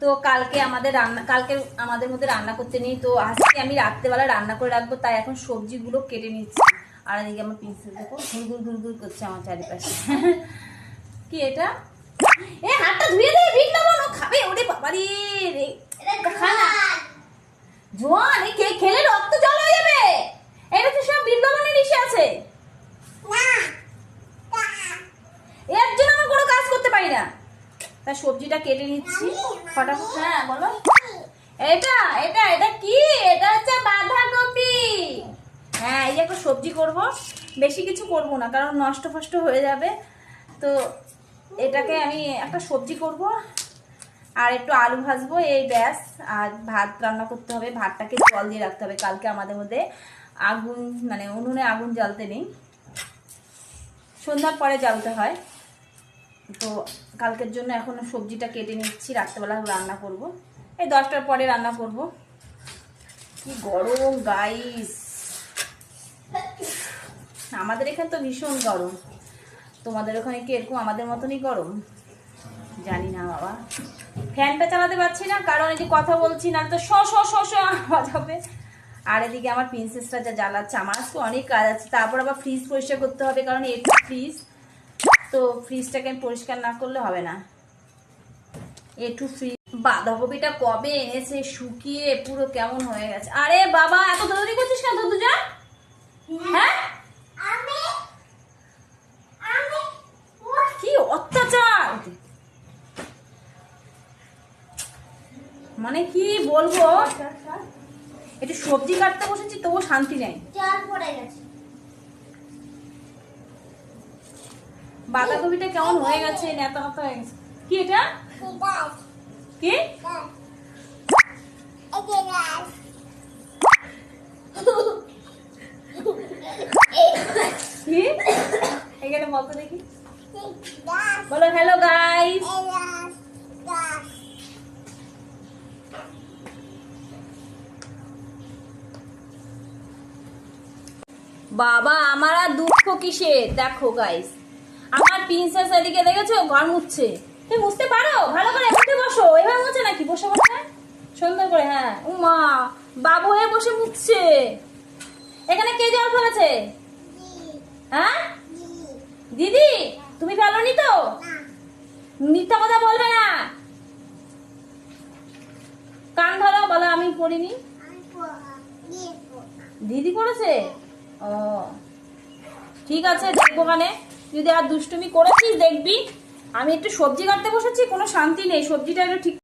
তো কালকে আমাদের মধ্যে রান্না করতে নেই, তো আজকে আমি রাত্রেবেলা রান্না করে রাখবো, তাই এখন সবজিগুলো কেটে নিচ্ছি। আর এদিকে আমার প্রিন্সেস দেখো ঘুরঘুর করছে আমার চারিপাশে। কি এটা? এ হাতটা ধুয়ে দে, বিট লবণ ও খাবে। ওরে বাবারে, খানা জোয়ান খেলে রক্ত জল হয়ে যাবে। এটা তো সব বিট লবণের ইসে আছে, এর জন্য আমি কোনো কাজ করতে পারি না। তা সবজিটা কেটে নিচ্ছি ফটাফট। হ্যাঁ বলো। এটা এটা এটা কি? এটা হচ্ছে বাঁধাকপি। হ্যাঁ, এই একটা সবজি করব, বেশি কিছু করব না কারণ নষ্ট ফষ্ট হয়ে যাবে। তো এটাকে আমি একটা সবজি করব আর একটু আলু ভাজবো, এই ব্যাস। আর ভাত রান্না করতে হবে, ভাতটাকে জল দিয়ে রাখতে হবে। কালকে আমাদের মধ্যে আগুন মানে উনুনে আগুন জ্বালতে নেই, সন্ধ্যার পরে জ্বালতে হয়। তো কালকের জন্য এখন সবজিটা কেটে নিচ্ছি, রাত্রেবেলা রান্না করব, এই 10টার পরে রান্না করব। কি গরম গাইস, আমাদের এখানে তো ভীষণ গরম। তোমাদের ওখানে কি এরকম আমাদের মতনই গরম? জানি না বাবা। ফ্যানটা চালাতে পারছি না কারণ এই যে কথা বলছি, না তো আওয়াজ হবে। আর এদিকে আমার প্রিন্সেসটা যা জ্বালাচ্ছে, আমার আজকে অনেক কাজ আছে। তারপর আবার ফ্রিজ পরিষ্কার করতে হবে কারণ এটা ফ্রিজ, তো ফ্রিজটাকে আমি পরিষ্কার না করলে হবে না। একটু ফ্রিজ। বাঁধাকপিটা কবে এনেছে, শুকিয়ে পুরো কেমন হয়ে গেছে। আরে বাবা, এত দৌড়ি করছিস কেন দুজা? হ্যাঁ, কি অত্যাচার, মানে কি বলবো। একটু সবজি কাটতে বসেছি তবু শান্তি নেই। বাঁধাকপিটা কেমন হয়ে গেছে, নেতা নেতা হয়ে গেছে। কি এটা? কি এখানে বলতো দেখি, বলো হ্যালো গাইস। বাবা আমার আর দুঃখ কিসে, দেখো গাইস, আমার প্রিন্সেস এদিকে দেখেছো ঘর মুছছে। তুমি মুছতে পারো ভালো করে? উঠে বসো, এভাবে মুছে নাকি? বসে বসে সুন্দর করে। হ্যাঁ, উমা বাবু হয়ে বসে মুছছে। এখানে কে জল ফেলেছে? হ্যাঁ দিদি, তুমি ফেলোনি তো? মিথ্যা কথা বলবে না, কান ধরো, বলো আমি করিনি। দিদি করেছে? ও ঠিক আছে, দেখবো কানে। যদি আর দুষ্টুমি করেছিস দেখবি। আমি একটু সবজি কাটতে বসেছি, কোনো শান্তি নেই, সবজিটা একটু ঠিক